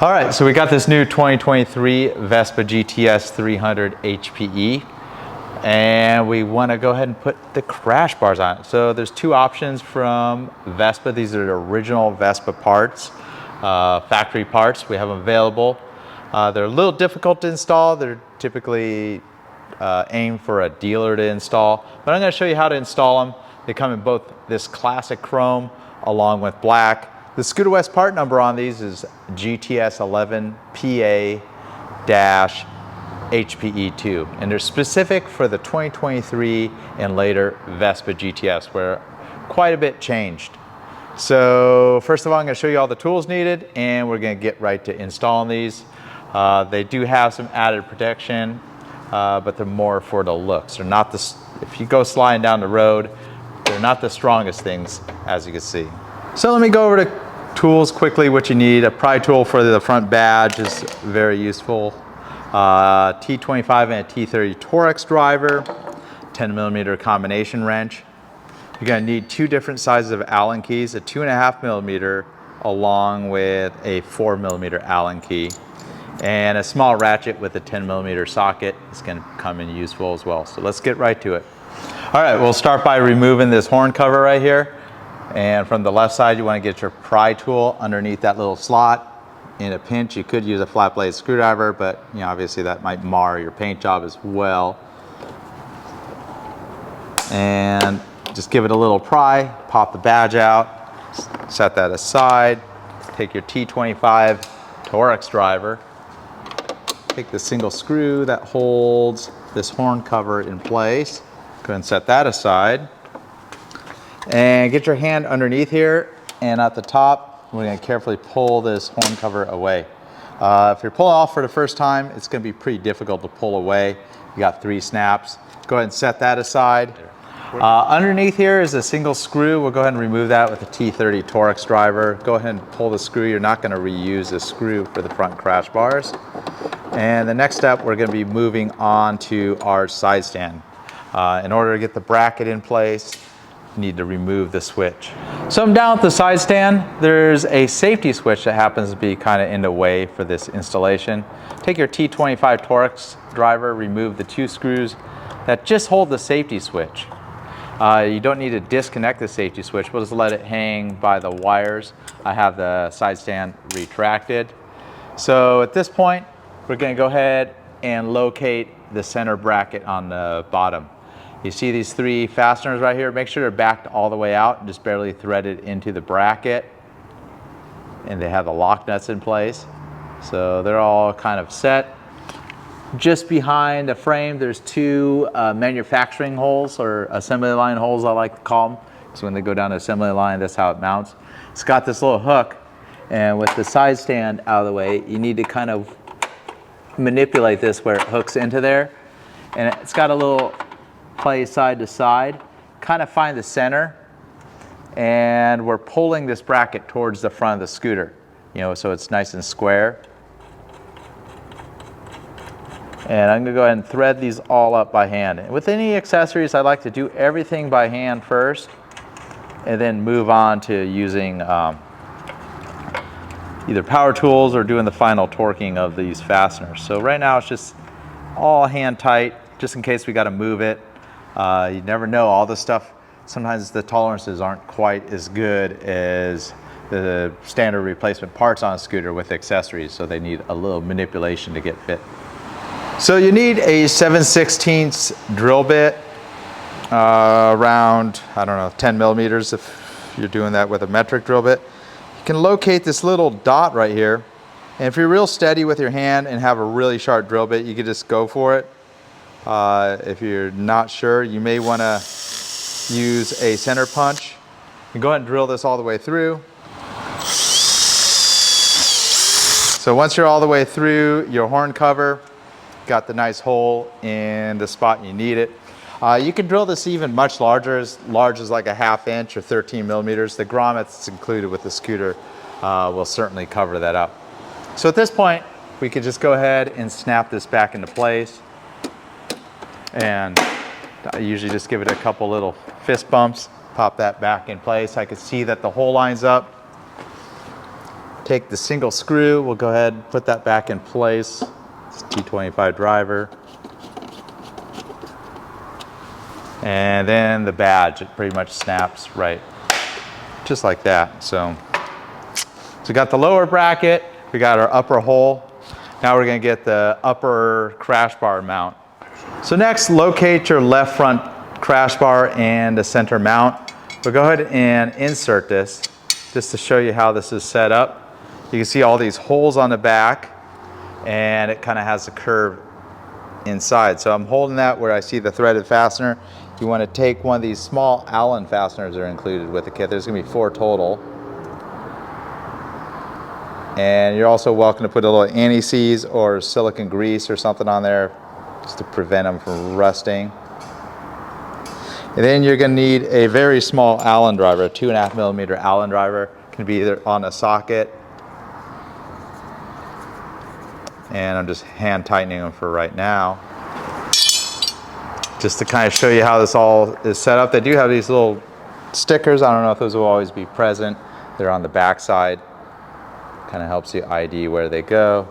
All right, so we got this new 2023 Vespa GTS 300 HPE, and we want to go ahead and put the crash bars on it. So there's two options from Vespa. These are the original Vespa parts, factory parts. We have them available. They're a little difficult to install. They're typically aimed for a dealer to install, but I'm going to show you how to install them. They come in both this classic chrome along with black. The Scooter West part number on these is GTS 11 PA-HPE2, and they're specific for the 2023 and later Vespa GTS, where quite a bit changed. So first of all, I'm going to show you all the tools needed, and we're going to get right to installing these. They do have some added protection, but they're more for the looks. They're not the, if you go sliding down the road, they're not the strongest things, as you can see. So let me go over to tools quickly. What you need: a pry tool for the front badge is very useful. T25 and a T30 Torx driver, 10mm combination wrench. You're going to need two different sizes of Allen keys, a 2.5mm along with a 4mm Allen key, and a small ratchet with a 10mm socket is going to come in useful as well. So let's get right to it. All right, we'll start by removing this horn cover right here. And from the left side, you want to get your pry tool underneath that little slot. In a pinch, you could use a flat blade screwdriver, but obviously that might mar your paint job as well. And just give it a little pry, pop the badge out, set that aside. Take your T25 Torx driver, take the single screw that holds this horn cover in place. Go ahead and set that aside. And get your hand underneath here, and at the top, we're going to carefully pull this horn cover away. If you're pulling off for the first time, it's going to be pretty difficult to pull away. You got 3 snaps. Go ahead and set that aside. Underneath here is a single screw. We'll go ahead and remove that with a T30 Torx driver. Go ahead and pull the screw. You're not going to reuse the screw for the front crash bars. And the next step, we're going to be moving on to our side stand. In order to get the bracket in place, need to remove the switch. So I'm down at the side stand. There's a safety switch that happens to be kind of in the way for this installation. Take your T25 Torx driver, remove the 2 screws that just hold the safety switch. You don't need to disconnect the safety switch. We'll just let it hang by the wires. I have the side stand retracted. So at this point, we're going to go ahead and locate the center bracket on the bottom. You see these 3 fasteners right here? Make sure they're backed all the way out and just barely threaded into the bracket. And they have the lock nuts in place. So they're all kind of set. Just behind the frame, there's 2 manufacturing holes, or assembly line holes I like to call them. So when they go down the assembly line, that's how it mounts. It's got this little hook, and with the side stand out of the way, you need to kind of manipulate this where it hooks into there. And it's got a little play side to side, kind of find the center, and we're pulling this bracket towards the front of the scooter, so it's nice and square. And I'm going to go ahead and thread these all up by hand. And with any accessories, I like to do everything by hand first, and then move on to using either power tools or doing the final torquing of these fasteners. So right now it's just all hand tight, just in case we got to move it. You never know, all this stuff, sometimes the tolerances aren't quite as good as the standard replacement parts on a scooter with accessories, so they need a little manipulation to get fit. So you need a 7/16 drill bit, around, 10mm if you're doing that with a metric drill bit. You can locate this little dot right here, and if you're real steady with your hand and have a really sharp drill bit, you can just go for it. If you're not sure, you may want to use a center punch. You go ahead and drill this all the way through. So once you're all the way through your horn cover, got the nice hole in the spot you need it. You can drill this even much larger, as large as like a 1/2 inch or 13mm. The grommet that's included with the scooter will certainly cover that up. So at this point, we can just go ahead and snap this back into place. And I usually just give it a couple little fist bumps, pop that back in place. I can see that the hole lines up. Take the single screw, we'll go ahead and put that back in place. It's T25 driver. And then the badge, it pretty much snaps right, just like that. So we got the lower bracket, we got our upper hole. Now we're gonna get the upper crash bar mount. So next, locate your left front crash bar and the center mount. We'll go ahead and insert this just to show you how this is set up. You can see all these holes on the back and it kind of has a curve inside. So I'm holding that where I see the threaded fastener. You want to take one of these small Allen fasteners that are included with the kit. There's going to be 4 total. And you're also welcome to put a little anti-seize or silicone grease or something on there just to prevent them from rusting. And then you're going to need a very small Allen driver, a 2.5 millimeter Allen driver. It can be either on a socket. And I'm just hand tightening them for right now. Just to kind of show you how this all is set up. They do have these little stickers. I don't know if those will always be present. They're on the back side. Kind of helps you ID where they go.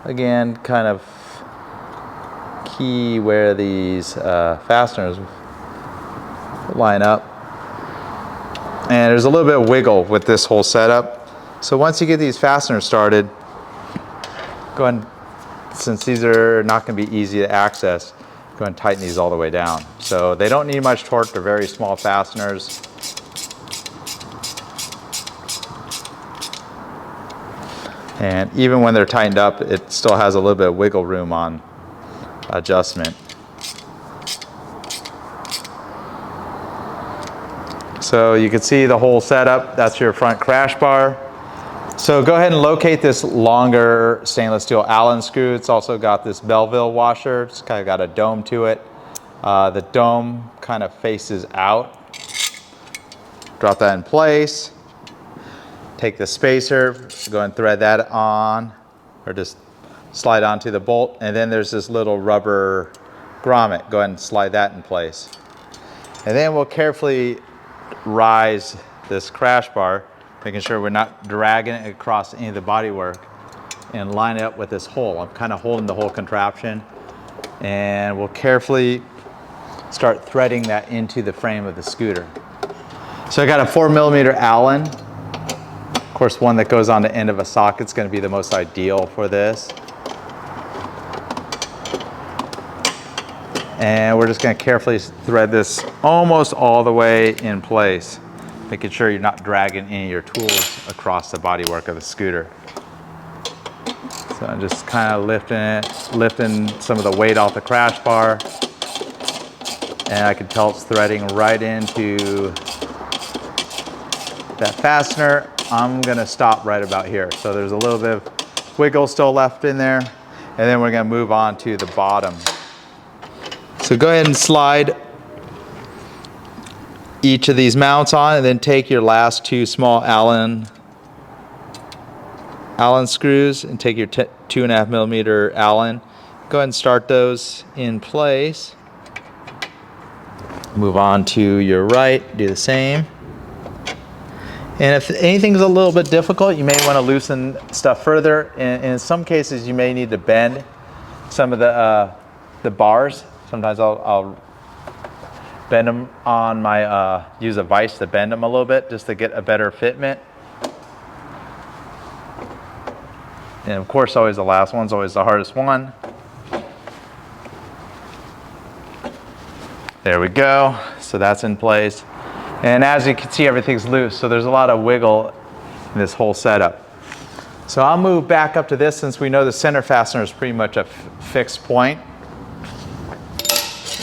Again, kind of key where these fasteners line up. And there's a little bit of wiggle with this whole setup. So once you get these fasteners started, go ahead and, since these are not going to be easy to access, go ahead and tighten these all the way down. So they don't need much torque, they're very small fasteners. And even when they're tightened up, it still has a little bit of wiggle room on adjustment. So you can see the whole setup. That's your front crash bar. So go ahead and locate this longer stainless steel Allen screw. It's also got this Belleville washer. It's kind of got a dome to it. The dome kind of faces out. Drop that in place. Take the spacer, go and thread that on, or just slide onto the bolt. And then there's this little rubber grommet. Go ahead and slide that in place. And then we'll carefully rise this crash bar, making sure we're not dragging it across any of the bodywork, and line it up with this hole. I'm kind of holding the whole contraption, and we'll carefully start threading that into the frame of the scooter. So I got a 4 millimeter Allen. Of course, one that goes on the end of a socket is going to be the most ideal for this. And we're just going to carefully thread this almost all the way in place, making sure you're not dragging any of your tools across the bodywork of the scooter. So I'm just kind of lifting some of the weight off the crash bar. And I can tell it's threading right into that fastener. I'm going to stop right about here. So there's a little bit of wiggle still left in there. And then we're going to move on to the bottom. So go ahead and slide each of these mounts on, and then take your last 2 small Allen screws and take your 2.5 millimeter Allen. Go ahead and start those in place. Move on to your right, do the same. And if anything's a little bit difficult, you may want to loosen stuff further. And in some cases, you may need to bend some of the bars. Sometimes I'll bend them on my, use a vise to bend them a little bit just to get a better fitment. And of course, always the last one's always the hardest one. There we go. So that's in place. And as you can see, everything's loose. So there's a lot of wiggle in this whole setup. So I'll move back up to this since we know the center fastener is pretty much a fixed point.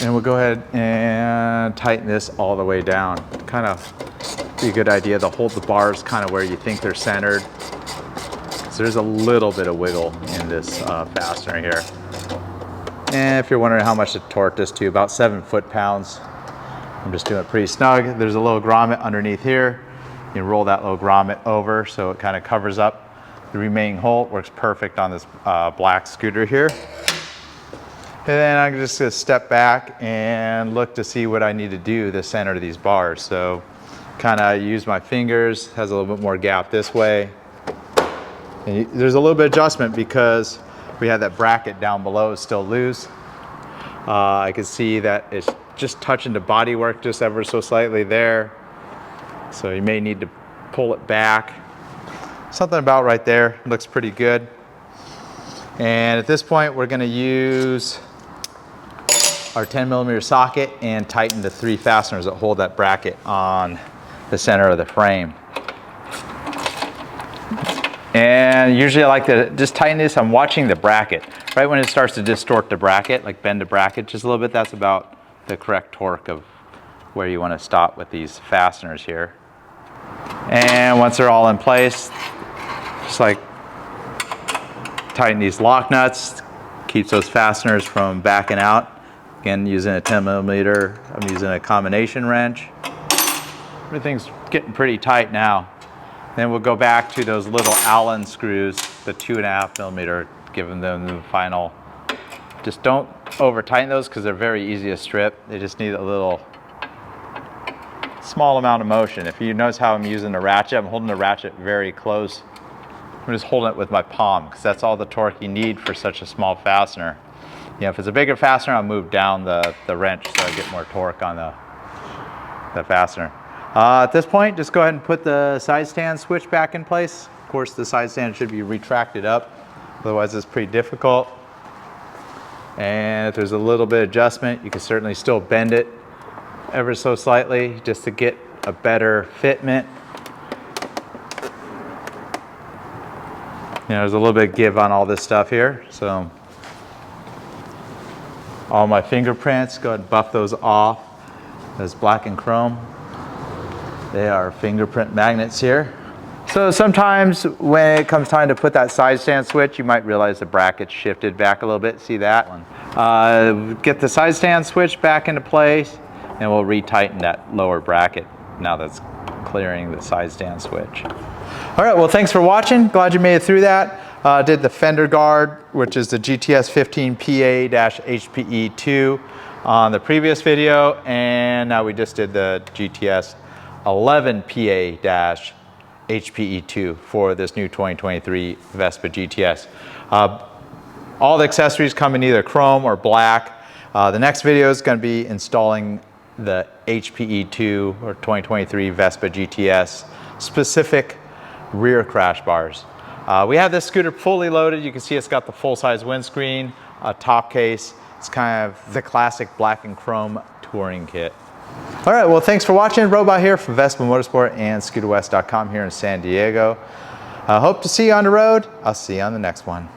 And we'll go ahead and tighten this all the way down. Kind of be a good idea to hold the bars kind of where you think they're centered. So there's a little bit of wiggle in this fastener here. And if you're wondering how much to torque this to, about 7 foot-pounds. I'm just doing it pretty snug. There's a little grommet underneath here. You can roll that little grommet over so it kind of covers up the remaining hole. It works perfect on this black scooter here. And then I'm just gonna step back and look to see what I need to do to center these bars. So kind of use my fingers, has a little bit more gap this way. And there's a little bit of adjustment because we have that bracket down below is still loose. I can see that it's just touching the bodywork just ever so slightly there. So you may need to pull it back. Something about right there looks pretty good. And at this point, we're gonna use our 10mm socket and tighten the 3 fasteners that hold that bracket on the center of the frame. And usually I like to just tighten this. I'm watching the bracket. Right when it starts to distort the bracket, like bend the bracket just a little bit, that's about the correct torque of where you want to stop with these fasteners here. And once they're all in place, just like tighten these lock nuts, keeps those fasteners from backing out. Again, using a 10mm, I'm using a combination wrench. Everything's getting pretty tight now. Then we'll go back to those little Allen screws, the 2.5mm, giving them the final. Just don't over tighten those because they're very easy to strip. They just need a little small amount of motion. If you notice how I'm using the ratchet, I'm holding the ratchet very close. I'm just holding it with my palm because that's all the torque you need for such a small fastener. You know, if it's a bigger fastener, I'll move down the wrench so I get more torque on the fastener. At this point, just go ahead and put the side stand switch back in place. Of course, the side stand should be retracted up, otherwise it's pretty difficult. And if there's a little bit of adjustment, you can certainly still bend it ever so slightly just to get a better fitment. You know, there's a little bit of give on all this stuff here. So all my fingerprints, go ahead and buff those off. Those black and chrome. They are fingerprint magnets here. So sometimes when it comes time to put that side stand switch, you might realize the bracket's shifted back a little bit. See that? Get the side stand switch back into place and we'll retighten that lower bracket now that's clearing the side stand switch. All right, well, thanks for watching. Glad you made it through that. Did the fender guard, which is the GTS 15PA-HPE2 on the previous video, and now we just did the GTS 11PA-HPE2 for this new 2023 Vespa GTS. All the accessories come in either chrome or black. The next video is going to be installing the HPE2 or 2023 Vespa GTS specific rear crash bars. We have this scooter fully loaded. You can see it's got the full-size windscreen, a top case. It's kind of the classic black and chrome touring kit. All right, well, thanks for watching. Robot here from Vespa Motorsport and ScooterWest.com here in San Diego. Hope to see you on the road. I'll see you on the next one.